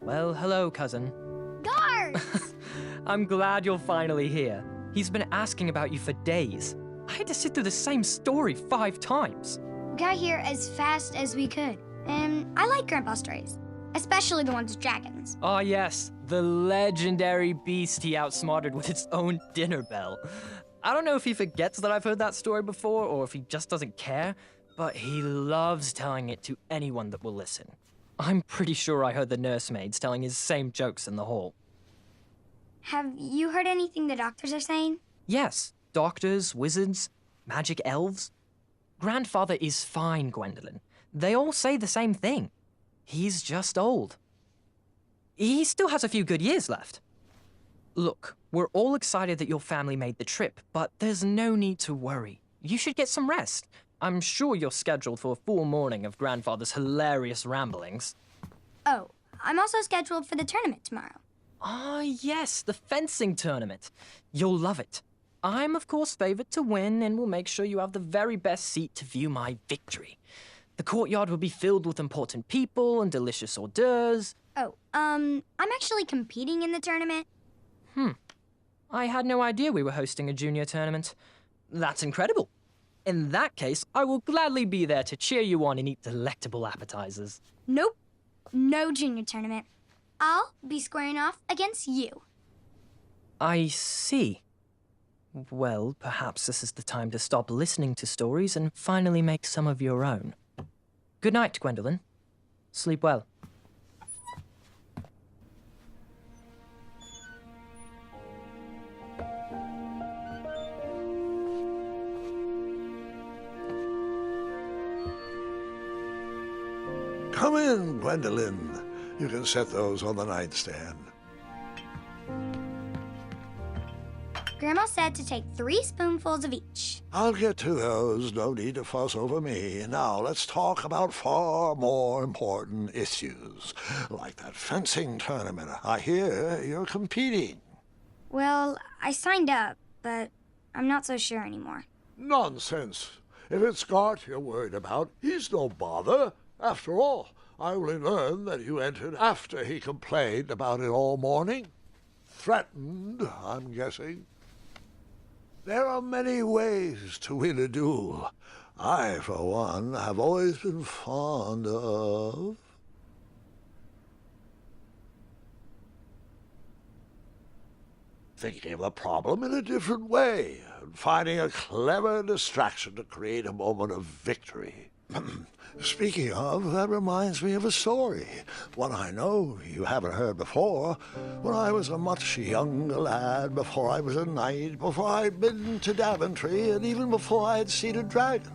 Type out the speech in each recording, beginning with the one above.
Well, hello, cousin. Guards! I'm glad you're finally here. He's been asking about you for days. I had to sit through the same story 5 times. Got here as fast as we could. And I like Grandpa's stories, especially the ones with dragons. Ah, yes, the legendary beast he outsmarted with its own dinner bell. I don't know if he forgets that I've heard that story before or if he just doesn't care, but he loves telling it to anyone that will listen. I'm pretty sure I heard the nursemaids telling his same jokes in the hall. Have you heard anything the doctors are saying? Yes, doctors, wizards, magic elves. Grandfather is fine, Gwendolyn. They all say the same thing. He's just old. He still has a few good years left. Look, we're all excited that your family made the trip, but there's no need to worry. You should get some rest. I'm sure you're scheduled for a full morning of Grandfather's hilarious ramblings. Oh, I'm also scheduled for the tournament tomorrow. Ah, yes, the fencing tournament. You'll love it. I'm, of course, favored to win and will make sure you have the very best seat to view my victory. The courtyard will be filled with important people and delicious hors d'oeuvres. Oh, I'm actually competing in the tournament. I had no idea we were hosting a junior tournament. That's incredible. In that case, I will gladly be there to cheer you on and eat delectable appetizers. Nope, no junior tournament. I'll be squaring off against you. I see. Well, perhaps this is the time to stop listening to stories and finally make some of your own. Good night, Gwendolyn. Sleep well. Come in, Gwendolyn. You can set those on the nightstand. Grandma said to take 3 spoonfuls of each. I'll get to those. No need to fuss over me. Now, let's talk about far more important issues, like that fencing tournament. I hear you're competing. Well, I signed up, but I'm not so sure anymore. Nonsense. If it's Gart you're worried about, he's no bother. After all, I only learned that you entered after he complained about it all morning. Threatened, I'm guessing. There are many ways to win a duel. I, for one, have always been fond of... thinking of the problem in a different way, and finding a clever distraction to create a moment of victory. Speaking of, that reminds me of a story, one I know you haven't heard before. When I was a much younger lad, before I was a knight, before I'd been to Daventry, and even before I had seen a dragon.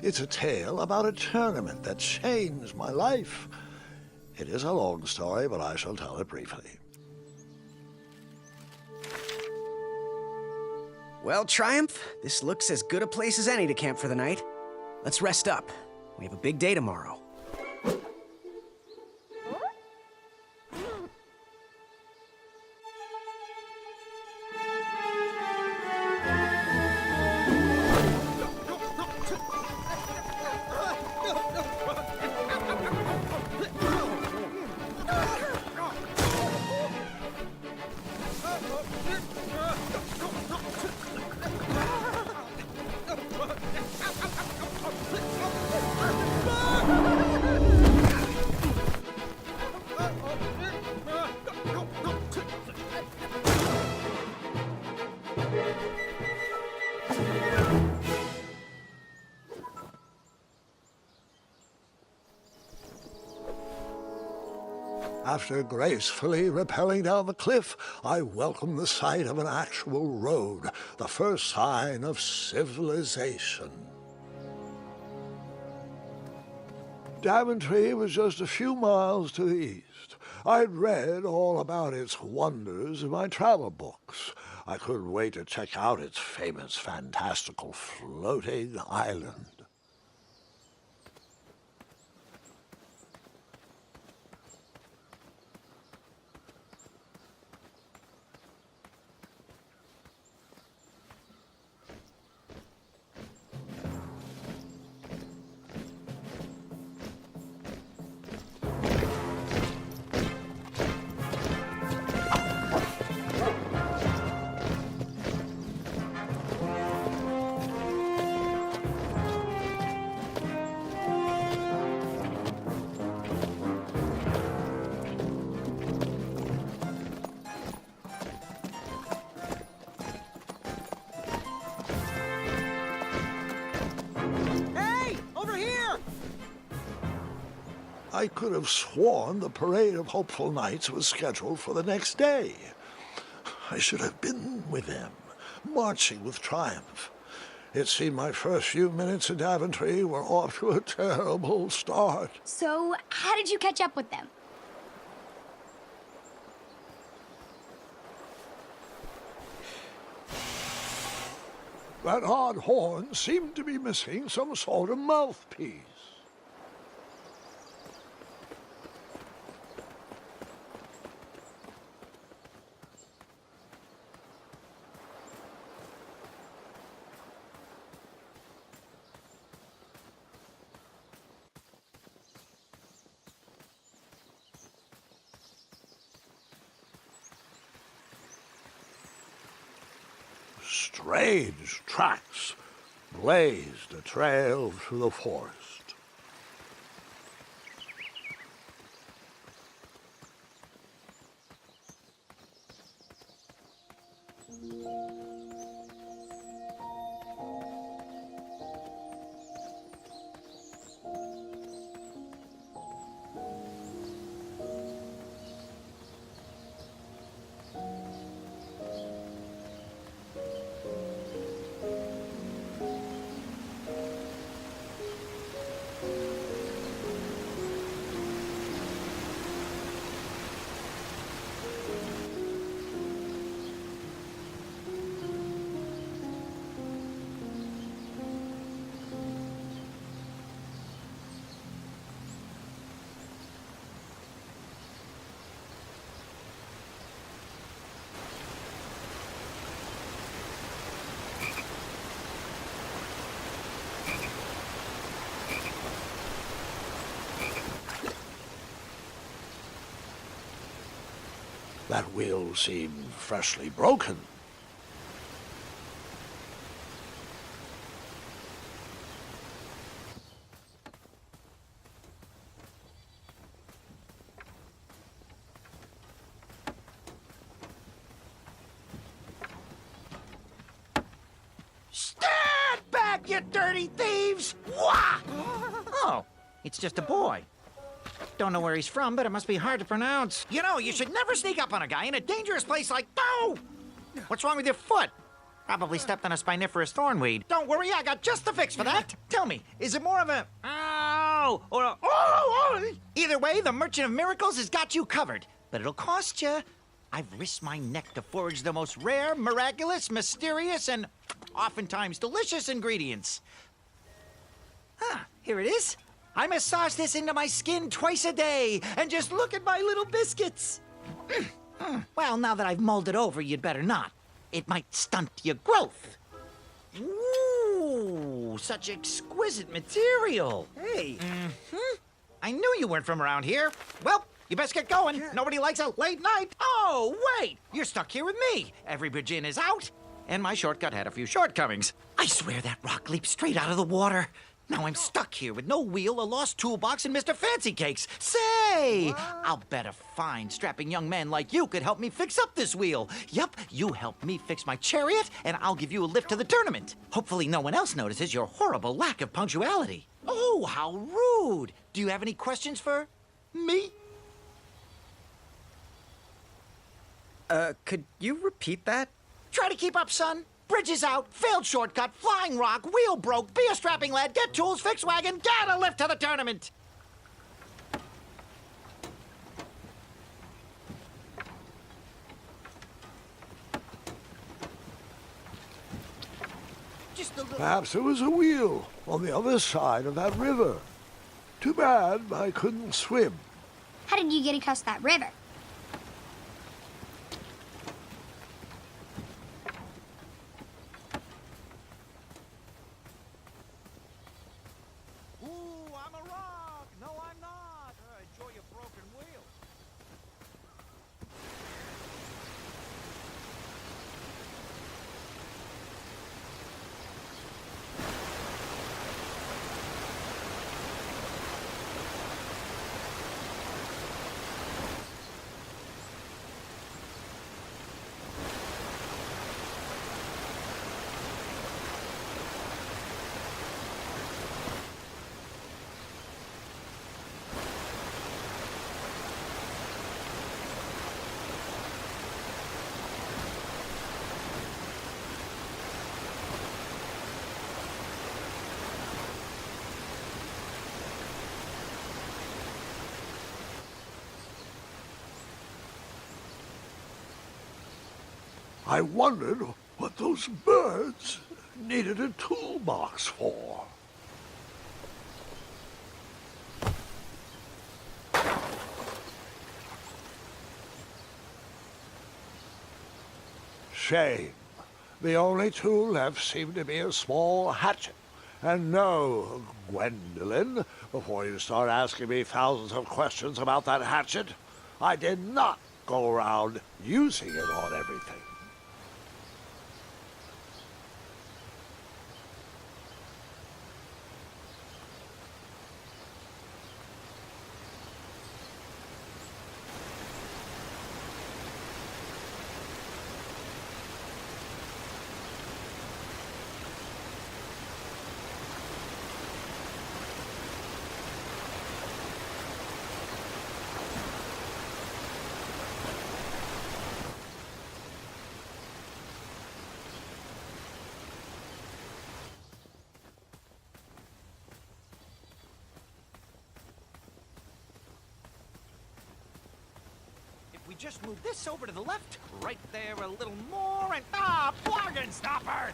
It's a tale about a tournament that changed my life. It is a long story, but I shall tell it briefly. Well, Triumph, this looks as good a place as any to camp for the night. Let's rest up. We have a big day tomorrow. After gracefully rappelling down the cliff, I welcomed the sight of an actual road, the first sign of civilization. Daventry was just a few miles to the east. I'd read all about its wonders in my travel books. I couldn't wait to check out its famous, fantastical floating island. I could have sworn the parade of hopeful knights was scheduled for the next day. I should have been with them, marching with triumph. It seemed my first few minutes in Daventry were off to a terrible start. So, how did you catch up with them? That odd horn seemed to be missing some sort of mouthpiece. Strange tracks blazed a trail through the forest. That wheel seemed freshly broken. Stand back, you dirty thieves! Wah! Oh, it's just a boy. Don't know where he's from, but it must be hard to pronounce. You know, you should never sneak up on a guy in a dangerous place like... Oh! What's wrong with your foot? Probably stepped on a spiniferous thornweed. Don't worry, I got just the fix for that. Tell me, is it more of a... Ow! Or a... Oh! Either way, the Merchant of Miracles has got you covered. But it'll cost you. I've risked my neck to forage the most rare, miraculous, mysterious, and oftentimes delicious ingredients. Ah, here it is. I massage this into my skin twice a day, and just look at my little biscuits. Well, now that I've mulled it over, you'd better not. It might stunt your growth. Ooh, such exquisite material. Hey. I knew you weren't from around here. Well, you best get going. Nobody likes a late night. Oh, wait, you're stuck here with me. Every bridge in is out, and my shortcut had a few shortcomings. I swear that rock leaped straight out of the water. Now I'm stuck here with no wheel, a lost toolbox, and Mr. Fancy Cakes. Say, I'll bet a fine, strapping young man like you could help me fix up this wheel. Yup, you help me fix my chariot, and I'll give you a lift to the tournament. Hopefully no one else notices your horrible lack of punctuality. Oh, how rude. Do you have any questions for me? Could you repeat that? Try to keep up, son. Bridges out, failed shortcut, flying rock, wheel broke, be a strapping lad, get tools, fix wagon, get a lift to the tournament. Just a little... Perhaps there was a wheel on the other side of that river. Too bad I couldn't swim. How did you get across that river? Ooh, I'm a rock. No, I'm not. Enjoy your broken wheel. I wondered what those birds needed a toolbox for. Shame. The only tool left seemed to be a small hatchet. And no, Gwendolyn, before you start asking me thousands of questions about that hatchet, I did not go around using it on everything. We just move this over to the left, right there a little more, and bargain stopper!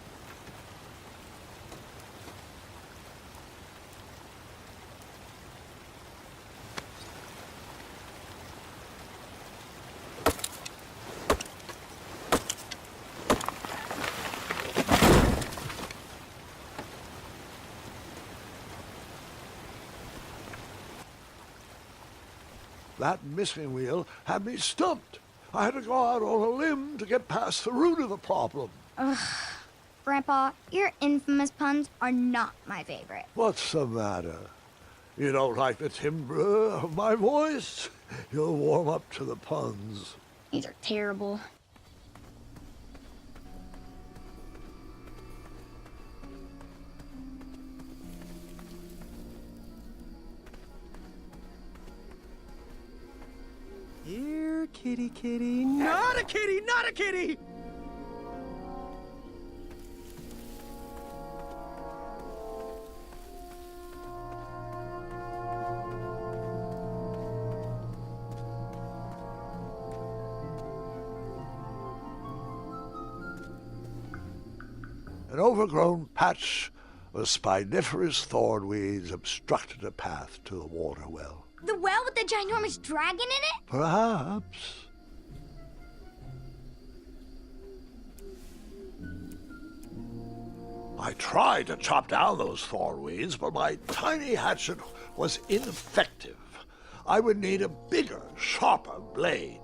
That missing wheel had me stumped. I had to go out on a limb to get past the root of the problem. Grandpa, your infamous puns are not my favorite. What's the matter? You don't like the timbre of my voice? You'll warm up to the puns. These are terrible. Here, kitty, kitty. Not a kitty, not a kitty! An overgrown patch of spiniferous thornweeds obstructed a path to the water well. The well with the ginormous dragon in it? Perhaps. I tried to chop down those thornweeds, but my tiny hatchet was ineffective. I would need a bigger, sharper blade.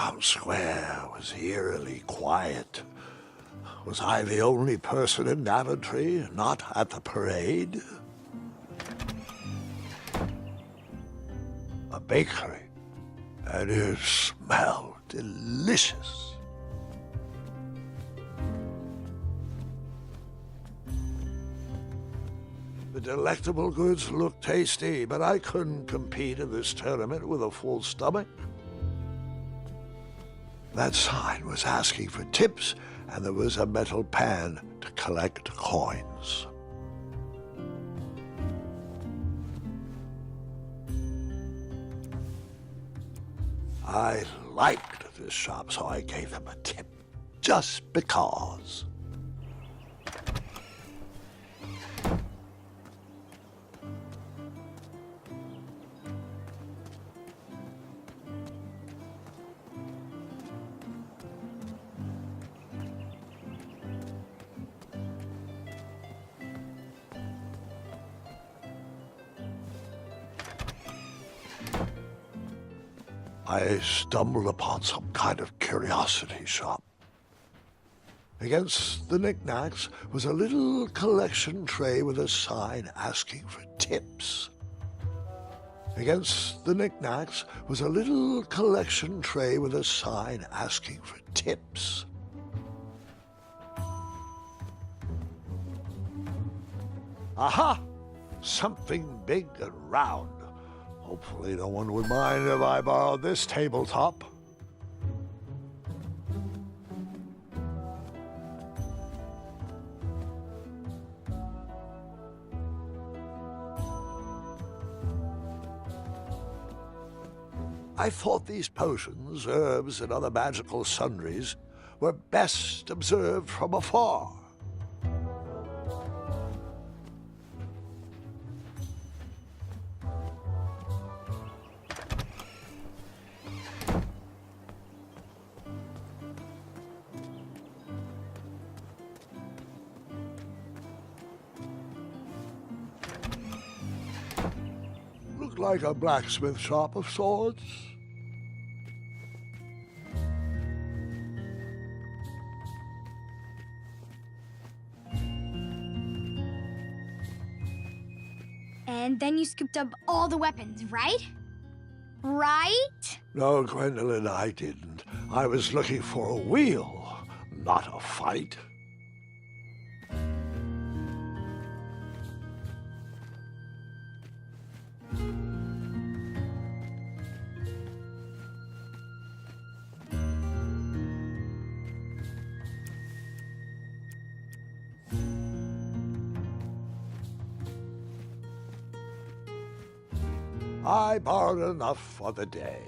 town square was eerily quiet. Was I the only person in Daventry not at the parade? A bakery, and it smelled delicious. The delectable goods looked tasty, but I couldn't compete in this tournament with a full stomach. That sign was asking for tips, and there was a metal pan to collect coins. I liked this shop, so I gave them a tip, just because. I stumbled upon some kind of curiosity shop. Against the knickknacks was a little collection tray with a sign asking for tips. Against the knickknacks was a little collection tray with a sign asking for tips. Aha! Something big and round. Hopefully no one would mind if I borrowed this tabletop. I thought these potions, herbs, and other magical sundries were best observed from afar. Looked like a blacksmith shop of sorts. And then you scooped up all the weapons, right? Right? No, Gwendolyn, I didn't. I was looking for a wheel, not a fight. I borrowed enough for the day.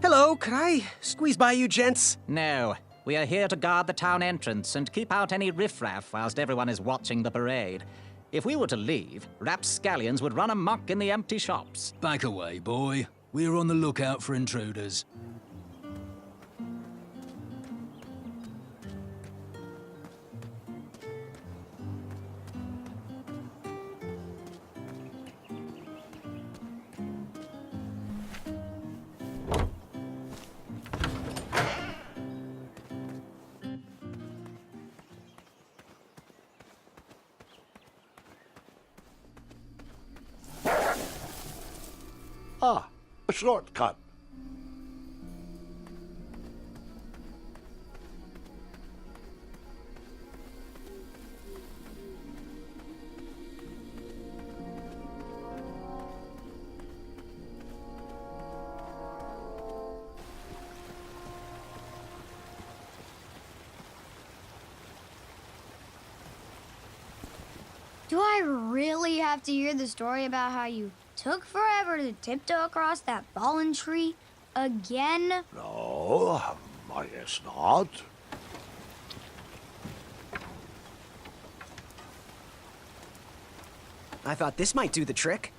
Hello, could I squeeze by you gents? No. We are here to guard the town entrance and keep out any riffraff whilst everyone is watching the parade. If we were to leave, rapscallions would run amok in the empty shops. Back away, boy. We're on the lookout for intruders. Ah, a shortcut. Do I really have to hear the story about how you took forever to tiptoe across that fallen tree again? No, I guess not. I thought this might do the trick.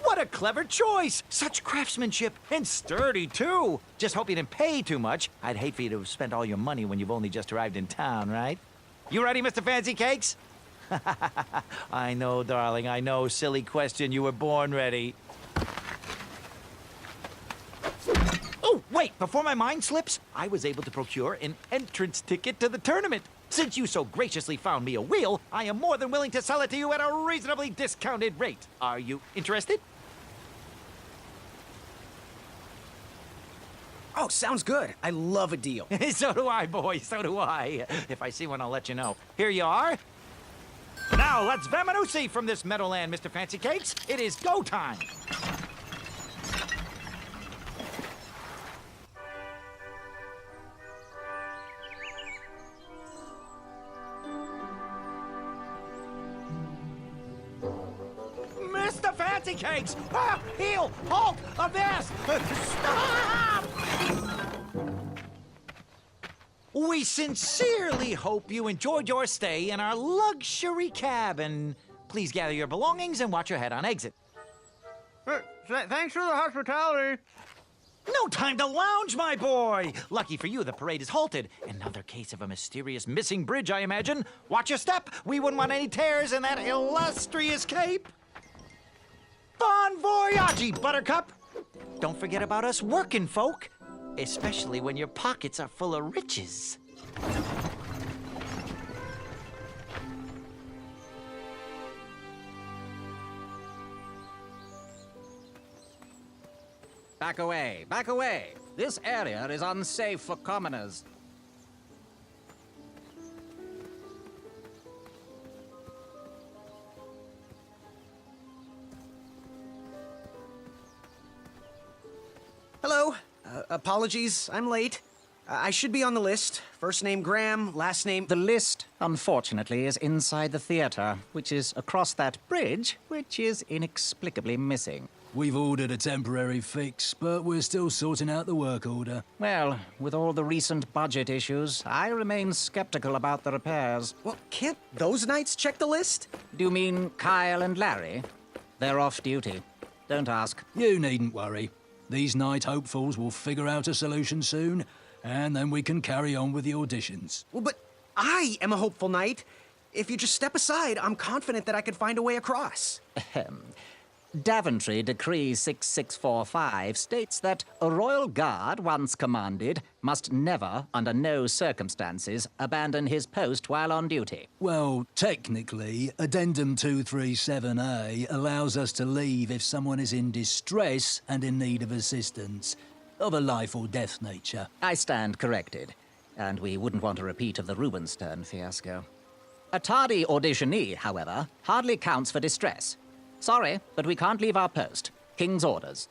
What a clever choice! Such craftsmanship, and sturdy, too! Just hope you didn't pay too much. I'd hate for you to have spent all your money when you've only just arrived in town, right? You ready, Mr. Fancy Cakes? I know, darling, I know. Silly question. You were born ready. Oh, wait! Before my mind slips, I was able to procure an entrance ticket to the tournament. Since you so graciously found me a wheel, I am more than willing to sell it to you at a reasonably discounted rate. Are you interested? Oh, sounds good. I love a deal. So do I, boy, so do I. If I see one, I'll let you know. Here you are. Now, let's vamoose from this meadowland, Mr. Fancy Cakes. It is go time. Mr. Fancy Cakes! Ah, heel! Halt! Avast! Stop! We sincerely hope you enjoyed your stay in our luxury cabin. Please gather your belongings and watch your head on exit. Thanks for the hospitality. No time to lounge, my boy! Lucky for you, the parade is halted. Another case of a mysterious missing bridge, I imagine. Watch your step. We wouldn't want any tears in that illustrious cape. Bon voyage, Buttercup! Don't forget about us working folk, especially when your pockets are full of riches. Back away, back away. This area is unsafe for commoners. Hello. Apologies, I'm late. I should be on the list. First name Graham, last name... The list, unfortunately, is inside the theater, which is across that bridge, which is inexplicably missing. We've ordered a temporary fix, but we're still sorting out the work order. Well, with all the recent budget issues, I remain skeptical about the repairs. Well, can't those knights check the list? Do you mean Kyle and Larry? They're off duty. Don't ask. You needn't worry. These night hopefuls will figure out a solution soon, and then we can carry on with the auditions. Well, but I am a hopeful knight. If you just step aside, I'm confident that I could find a way across. Daventry Decree 6645 states that a royal guard once commanded must never, under no circumstances, abandon his post while on duty. Well, technically, Addendum 237A allows us to leave if someone is in distress and in need of assistance, of a life or death nature. I stand corrected, and we wouldn't want a repeat of the Rubenstern fiasco. A tardy auditionee, however, hardly counts for distress. Sorry, but we can't leave our post. King's orders.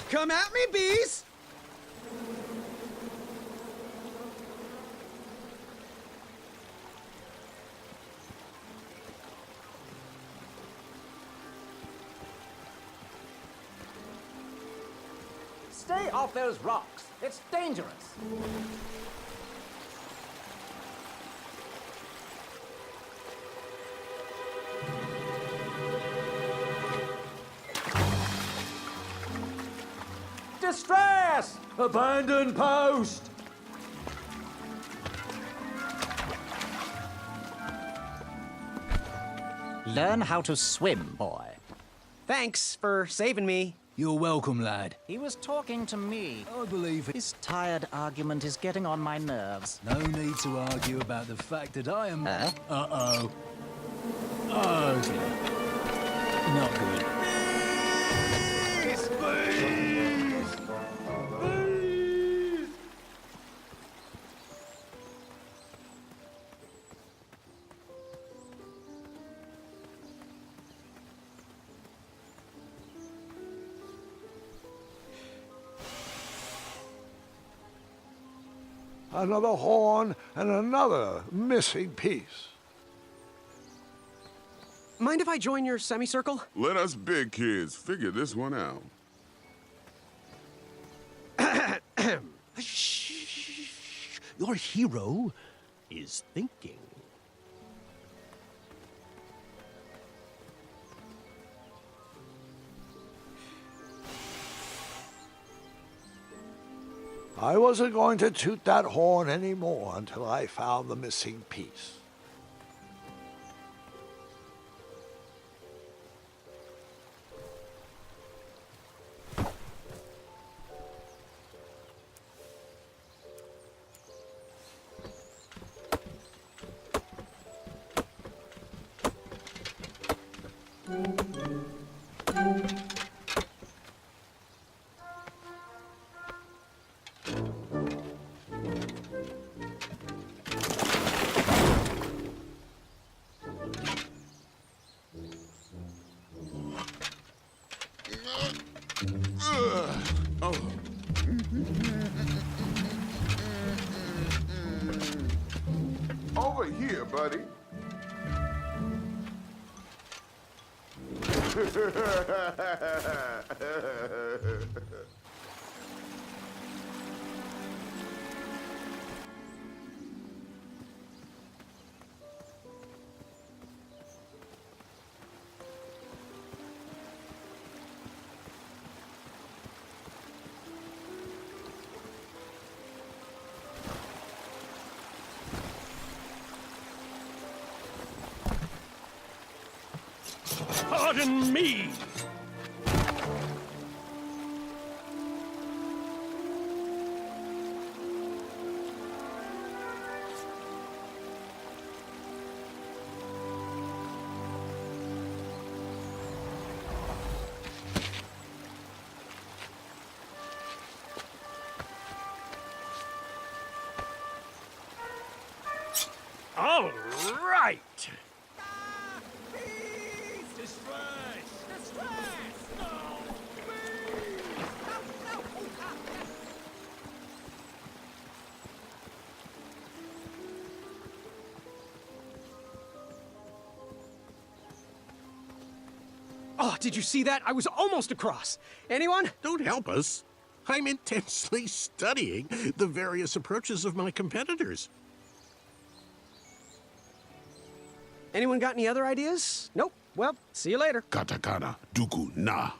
Come at me, bees! Stay off those rocks. It's dangerous. Distress! Abandon post! Learn how to swim, boy. Thanks for saving me. You're welcome, lad. He was talking to me. I believe it. This tired argument is getting on my nerves. No need to argue about the fact that I am... Huh? Uh-oh. Oh, dear. Not good. Another horn and another missing piece. Mind if I join your semicircle? Let us big kids figure this one out. Shh. Your hero is thinking. I wasn't going to toot that horn anymore until I found the missing piece. Over here, buddy. Pardon me! All right! Oh, did you see that? I was almost across. Anyone? Don't help us. I'm intensely studying the various approaches of my competitors. Anyone got any other ideas? Nope. Well, see you later. Katakana, duku na.